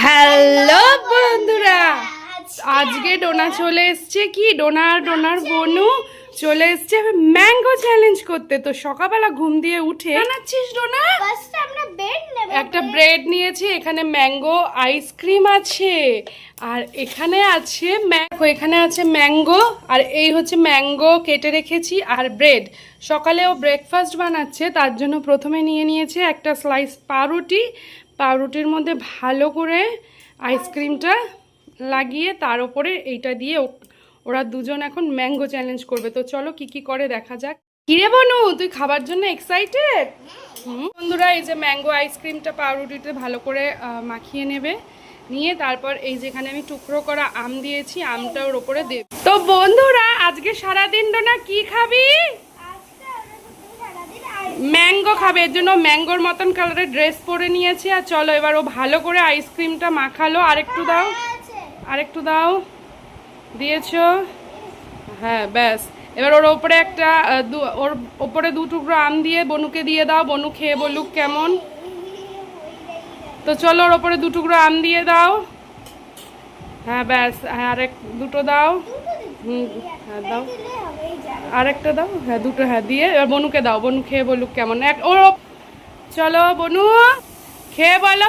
Hello বন্ধুরা, আজকে ডোনা চলে এসছে কি ডোনার বনু চলে এসছে ম্যাঙ্গো চ্যালেঞ্জ করতে। তো সকালবেলা ঘুম দিয়ে উঠে বানাচ্ছিস ডোনা? একটা ব্রেড নিয়েছি, এখানে ম্যাঙ্গো আইসক্রিম আছে, আর এখানে আছে ম্যাঙ্গো, আর এই হচ্ছে ম্যাঙ্গো কেটে রেখেছি আর ব্রেড। সকালে ও ব্রেকফাস্ট বানাচ্ছে, তার জন্য প্রথমে নিয়ে নিয়েছে একটা স্লাইস পাউরুটির মধ্যে ভালো করে আইসক্রিমটা লাগিয়ে তার উপরে এইটা দিয়ে ওরা দুজন এখন ম্যাঙ্গো চ্যালেঞ্জ করবে। তো চলো কি করে দেখা যাক। কিরে বনু, তুই খাবার জন্য এক্সাইটেড? বন্ধুরা, এই যে ম্যাঙ্গো আইসক্রিমটা পাউরুটিতে ভালো করে মাখিয়ে নেবে, নিয়ে তারপর এই যেখানে আমি টুকরো করা আম দিয়েছি, আমটা ওর ওপরে দেব। তো বন্ধুরা, আজকে সারাদিন ডোনা কি খাবি? ম্যাঙ্গো খাবে, এর জন্য ম্যাঙ্গোর মতন কালারের ড্রেস পরে নিয়েছি। আর চলো এবার ও ভালো করে আইসক্রিমটা মাখালো। আরেকটু দাও, দিয়েছো? হ্যাঁ, ব্যাস। এবার ওর ওপরে ওর ওপরে 2 টুকরো আম দিয়ে বনুকে দিয়ে দাও, বনু খেয়ে বলুক কেমন। তো চলো ওর ওপরে 2 টুকরো আম দিয়ে দাও। হ্যাঁ, ব্যাস। হ্যাঁ, দুটো দাও। হ্যাঁ, দাও। আরেকটা দাও। হ্যাঁ, 2টো। হ্যাঁ, দিয়ে এবার বনুকে দাও, বনু খেয়ে বলুক কেমন। চলো বনু, খেয়ে বলো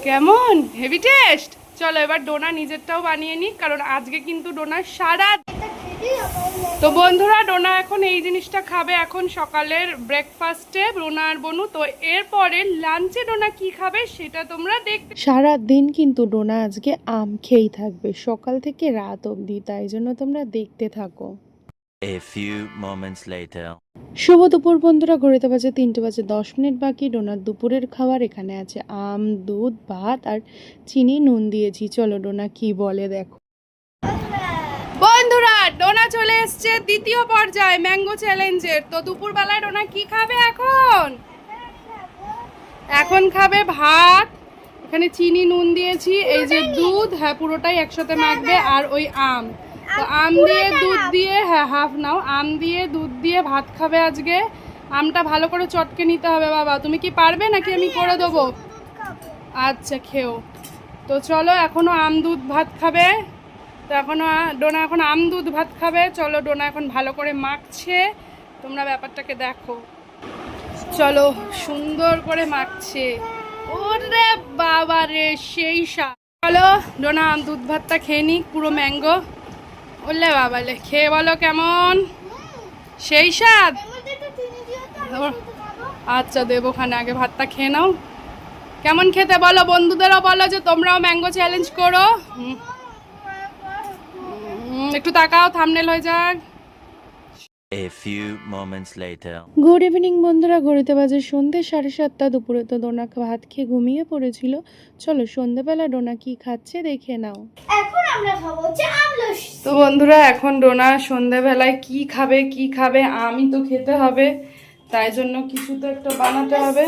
কেমন হেভি টেস্ট। চলো এবার ডোনা নিজেরটাও বানিয়ে নিক, কারণ আজকে কিন্তু ডোনার সারা। তো বন্ধুরা, ডোনা এখন এই জিনিসটা খাবে এখন সকালের ব্রেকফাস্টে, ডোনা আর বনু। তো এরপরে লাঞ্চে ডোনা কি খাবে সেটা তোমরা দেখতে। সারা দিন কিন্তু ডোনা আজকে আম খেয়েই থাকবে, সকাল থেকে রাত অবধি, তাই জন্য তোমরা দেখতে থাকো। A few moments later. শুভ দুপুর বন্ধুরা, ঘড়িতে বাজে 3:10 বাকি। ডোনার দুপুরের খাবার এখানে আছে আম, দুধ, ভাত আর চিনি, নুন দিয়েছি। চলো ডোনা কি বলে দেখো। বন্ধুরা, ডোনা চলে এসছে দ্বিতীয় পর্যায়ে ম্যাঙ্গো চ্যালেঞ্জের। তো দুপুরবেলায় ডোনা কি খাবে এখন খাবে ভাত, এখানে চিনি নুন দিয়েছি, এই যে দুধ, হ্যাঁ পুরোটাই একসাথে মাখবে, আর ওই আম। তো আম দিয়ে দুধ দিয়ে, হ্যাঁ হাফ নাও, আম দিয়ে দুধ দিয়ে ভাত খাবে আজকে। আমটা ভালো করে চটকে নিতে হবে। বাবা, তুমি কি পারবে নাকি আমি করে দেবো? আচ্ছা, খেও। তো চলো, এখনো আম দুধ ভাত খাবে। তো ডোনা এখন আম দুধ ভাত খাবে। চলো, ডোনা এখন ভালো করে মাখছে, তোমরা ব্যাপারটাকে দেখো। চলো, সুন্দর করে মাখছে। ওরে বাবা রে, সেই স্বাদ। চলো ডোনা আম দুধ ভাতটা খেয়ে নিক, পুরো ম্যাঙ্গো। ওলে বাবালে, খেয়ে বলো কেমন, সেই স্বাদ? আচ্ছা, দেবো খানে, আগে ভাতটা খেয়ে নাও। কেমন খেতে বলো, বন্ধুদেরও বলো যে তোমরাও ম্যাঙ্গো চ্যালেঞ্জ করো। একটু তাকাও, থাম্বনেল হয়ে যাক। A few moments later. Good evening বন্ধুরা, ঘড়িতে বাজে সন্ধ্যে 7:30। দুপুরে তো ডোনা ভাত খেয়ে ঘুমিয়ে পড়েছিল। চলো সন্ধ্যেবেলা ডোনা কি খাচ্ছে দেখে নাও। এখন আমরা খাবো হচ্ছে আমলকি। তো বন্ধুরা, এখন ডোনা সন্ধ্যেবেলায় কি খাবে, আমি তো খেতে হবে, তাই জন্য কিছু তো একটা বানাতে হবে।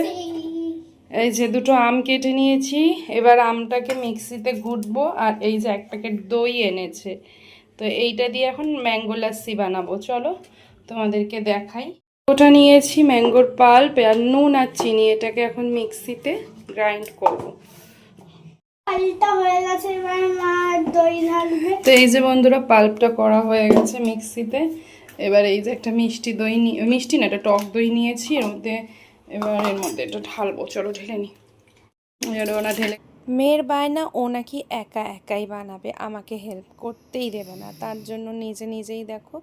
এই যে 2টো আম কেটে নিয়েছি, এবার আমটাকে মিক্সিতে ঘুটবো। আর এই যে 1 প্যাকেট দই এনেছে, তো এইটা দিয়ে এখন ম্যাঙ্গো লাস্সি বানাবো। চলো তোমাদেরকে দেখাই। ওটা নিয়েছি ম্যাঙ্গোর পাল্প আর নুন আর চিনি, এটাকে এখন মিক্সিতে গ্রাইন্ড করবো। তো এই যে বন্ধুরা, পাল্পটা করা হয়ে গেছে মিক্সিতে। এবার এই যে একটা মিষ্টি না, এটা টক দই নিয়েছি, এর মধ্যে এটা ঢালবো। চলো ঢেলে নি, ওনা ঢেলে। মেয়ের বায়না, ও নাকি একাই বানাবে, আমাকে হেল্প করতেই দেবে না, তার জন্য নিজেই দেখো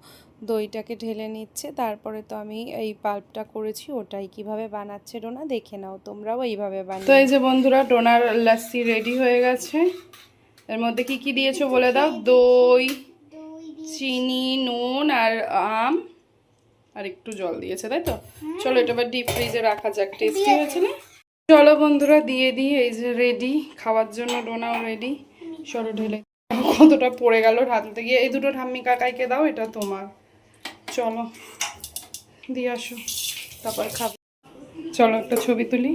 দইটাকে ঢেলে নিচ্ছে। তারপরে তো আমি এই পাল্পটা করেছি, ওটাই কিভাবে বানাচ্ছে ডোনা দেখে নাও, তোমরাও এইভাবে বানাও। তো এই যে বন্ধুরা, ডোনার লাস্সি রেডি হয়ে গেছে। এর মধ্যে কি দিয়েছো বলে দাও? দই, চিনি, নুন আর আম, আর একটু জল দিয়েছে, তাই তো? চলো এটা এবার ডিপ ফ্রিজে রাখা যাক। টেস্টি হয়েছে না? চলো বন্ধুরা, দিয়ে দিই। এই যে রেডি খাওয়ার জন্য, ডোনাও রেডি। চলো ঢেলে। কতটা পড়ে গেল ঢালতে গিয়ে। এই 2টো ঠাম্মি কাকাইকে দাও, এটা তোমার। চলো দিয়ে আসো, তারপর খাবো। চলো একটা ছবি তুলি।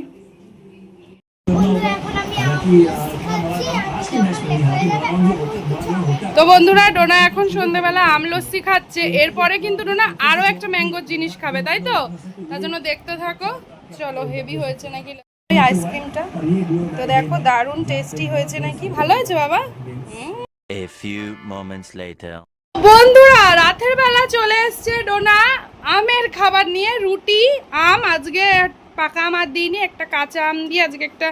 তো বন্ধুরা, ডোনা এখন সন্ধ্যেবেলা আমলস্যি খাচ্ছে। এরপরে কিন্তু ডোনা আরো একটা ম্যাঙ্গোর জিনিস খাবে, তাই তো? তার জন্য দেখতে থাকো। চলো, হেভি হয়েছে নাকি। এই আইসক্রিমটা তো দেখো দারুণ টেস্টি হয়েছে নাকি, ভালো হয়েছে বাবা? A few moments later. বন্ধুরা রাতের বেলা চলে এসছে ডোনা আমের খাবার নিয়ে, রুটি আম, আজকে পাকা আম আর দিইনি, একটা কাঁচা আম দিয়ে আজকে একটা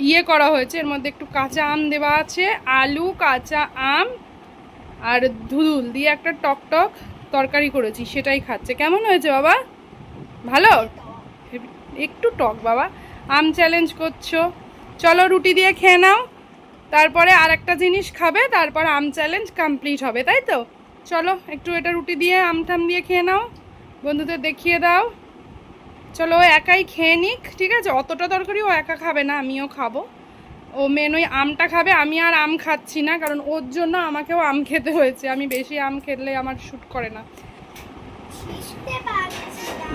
ইয়ে করা হয়েছে, এর মধ্যে একটু কাঁচা আম দেওয়া আছে, আলু, কাঁচা আম আর ধুদুল দিয়ে একটা টক টক তরকারি করেছি, সেটাই খাচ্ছে। কেমন হয়েছে বাবা? ভালো? একটু টক বাবা। আম চ্যালেঞ্জ করছো, চলো রুটি দিয়ে খেয়ে নাও, তারপরে আর একটা জিনিস খাবে, তারপর আম চ্যালেঞ্জ কমপ্লিট হবে, তাই তো? চলো একটু এটা রুটি দিয়ে আমটাম দিয়ে খেয়ে নাও, বন্ধুদের দেখিয়ে দাও। চলো ও একাই খেয়ে নিক, ঠিক আছে? অতটা তরকারি ও একা খাবে না, আমিও খাবো। ও মেন ওই আমটা খাবে, আমি আর আম খাচ্ছি না, কারণ ওর জন্য আমাকেও আম খেতে হয়েছে, আমি বেশি আম খেলে আমার শ্যুট করে না।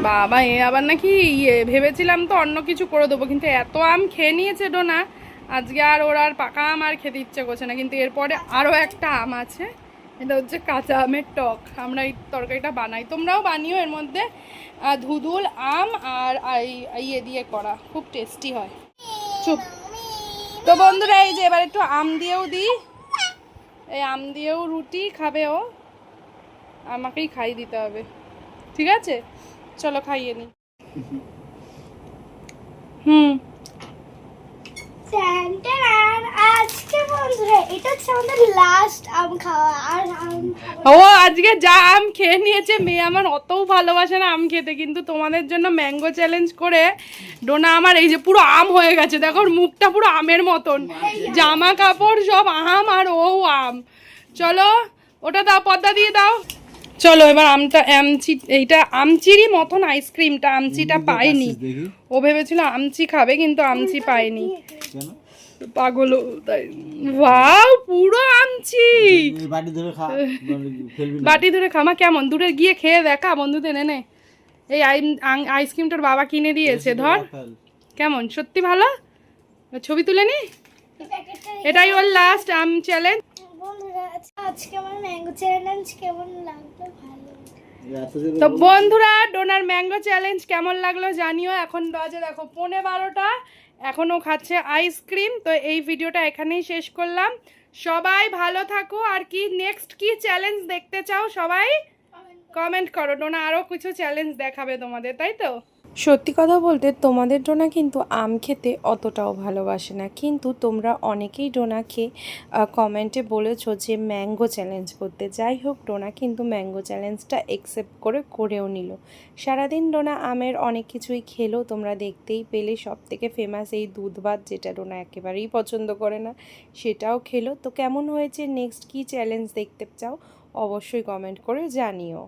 বাবা এ আবার নাকি ইয়ে, ভেবেছিলাম তো অন্য কিছু করে দেবো, কিন্তু এত আম খেয়ে নিয়েছে ডোনা আজকে আর ওর আর পাকা আম আর খেতে ইচ্ছে করছে না। কিন্তু এরপরে আরও একটা আম আছে, এটা হচ্ছে কাঁচা আমের টক। আমরা এই তরকারিটা বানাই, তোমরাও বানিও, এর মধ্যে ধুদুল আম আর ইয়ে দিয়ে করা, খুব টেস্টি হয়। চুপ। তো বন্ধুরা এই যে এবার একটু আম দিয়েও দিই, এই আম দিয়েও রুটি খাবে ও, আমাকেই খাইয়ে দিতে হবে, ঠিক আছে? চলো খাইয়ে নি। আজকে বন্ধুরা এটা হচ্ছে আমাদের লাস্ট আম খাওয়া, আর আম ও আজকে যা আম খেয়ে নিয়েছে, মেয়ে আমার অতও ভালোবাসে না আম খেতে, কিন্তু তোমাদের জন্য ম্যাঙ্গো চ্যালেঞ্জ করে ডোনা আমার এই যে পুরো আম হয়ে গেছে, দেখো ওর মুখটা পুরো আমের মতন, জামা কাপড় সব আম আর ও আম। চলো ওটা দাও, পর্দা দিয়ে দাও। চলো এবার আমটা এইটা আমচিরই মতন আইসক্রিমটা, আমচিটা পাইনি, ও ভেবেছিল আমচি খাবে কিন্তু আমচি পাইনি, পাগল তাই। ওয়াও পুরো আমচি, বাটি ধরে খামা কেমন, দূরে গিয়ে খেয়ে দেখা বন্ধুদের এনে। এই আইসক্রিমটার বাবা কিনে দিয়েছে, ধর কেমন, সত্যি ভালো, ছবি তুলে নি। এটাই ওর লাস্ট আম চ্যালেঞ্জ। বন্ধুরা আজকে আমার ম্যাঙ্গো চ্যালেঞ্জ কেমন লাগলো, ভালো। তো বন্ধুরা ডোনার ম্যাঙ্গো চ্যালেঞ্জ কেমন লাগলো জানিও। এখন বাজে দেখো 12:15, এখনও খাচ্ছে আইসক্রিম। তো এই ভিডিওটা এখানেই শেষ করলাম, সবাই ভালো থাকো। আর কি নেক্সট কি চ্যালেঞ্জ দেখতে চাও সবাই কমেন্ট করো, ডোনা আরও কিছু চ্যালেঞ্জ দেখাবে তোমাদের, তাই তো? সত্যি কথা বলতে তোমাদের ডোনা কিন্তু আম খেতে অতটাও ভালোবাসে না, কিন্তু তোমরা অনেকেই ডোনাকে কমেন্টে বলেছো যে ম্যাঙ্গো চ্যালেঞ্জ করতে। যাই হোক ডোনা কিন্তু ম্যাঙ্গো চ্যালেঞ্জটা অ্যাকসেপ্ট করেও নিল। সারাদিন ডোনা আমের অনেক কিছুই খেলো, তোমরা দেখতেই পেলে। সব থেকে ফেমাস এই দুধ ভাত, যেটা ডোনা একেবারেই পছন্দ করে না, সেটাও খেলো। তো কেমন হয়েছে, নেক্সট কী চ্যালেঞ্জ দেখতে চাও অবশ্যই কমেন্ট করে জানিও।